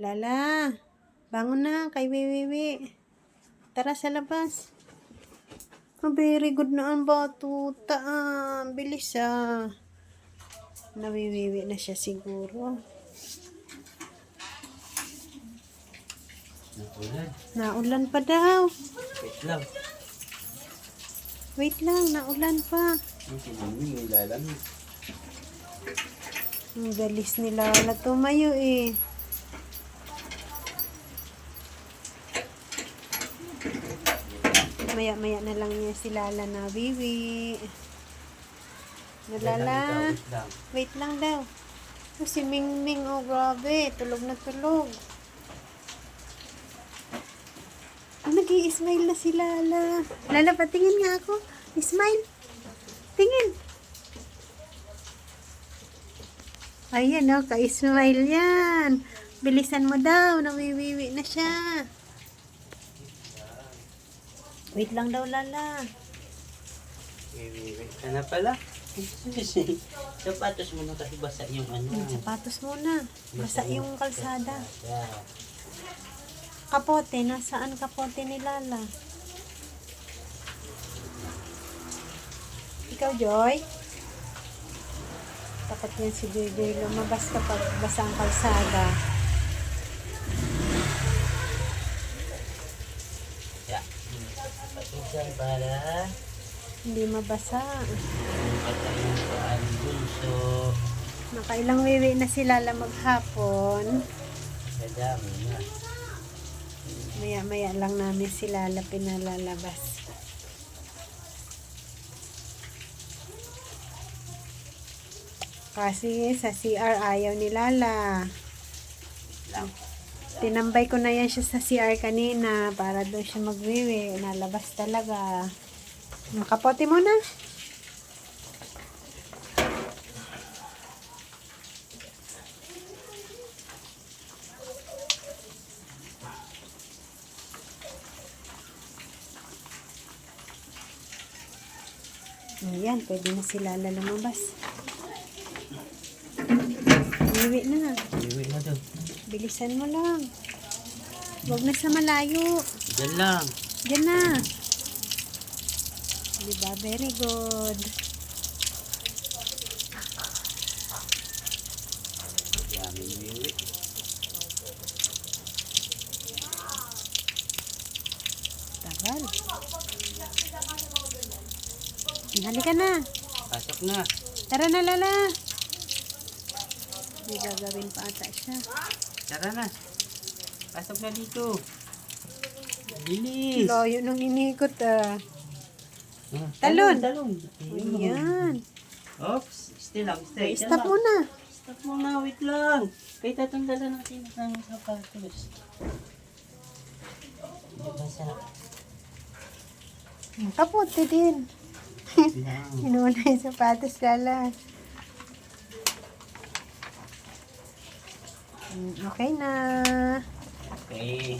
Lala, bangon na kay Wiwiwi. Tara sa labas. Oh, very good na ang batuta. Bilis Nawiwiwi na siya siguro. Naulan. Naulan pa daw. Wait lang. Wait lang, naulan pa. Yung sinaming may lalamig. Ang galis ni Lala tumayo eh. Maya-maya na lang niya si Lala na Wiwi. Lala, wait lang daw. Oh, si Mingming, oh grabe, tulog na tulog. Nag-i-smile na si Lala. Lala, patingin nga ako. Smile. Tingin. Ayan, oh, ka-smile yan. Bilisan mo daw, nawiwiwi na siya. Wait lang daw, Lala. Wait ka na pala. Sapatos mo na kasi basa yung ano. Sapatos muna. Basa yung kalsada. Yeah. Kapote, nasaan kapote ni Lala? Ikaw, Joy? Takot yan si Joy lumabas kapag basa ang kalsada. Yeah. Patusan para Hindi mabasa. patayin ko ang bunso. Nakailang wiwi na si Lala maghapon. Kadami na. Maya-maya lang namin si Lala pinalalabas. Kasi sa CR ayaw ni Lala. Lang. Tinambay ko na yan siya sa CR kanina para doon siya magwiwi. Nalabas talaga. Kapote mo na. Ayan, pwede na si Lala lumabas. Wiwi na. Iwi na daw. Bilisan mo lang. Huwag na sa malayo. Diyan lang. Diyan na. Diba? Very good. Yami iwi. Tagal. Halika na. Pasok na. Tara na, Lala. May gagawin pa ata siya. Tara na. Pasok na dito. Bilis. Layo nung inikot Talon. Talon. Talon. Ayan. Oops. Stay lang. Stay. Stop muna. Stop muna. Wait lang. Kaya tatanggalan natin ng sapatos. Hindi ba sa... Kapote din. Lang. Inuuna yung sapatos, Lala. Okay na. Okay.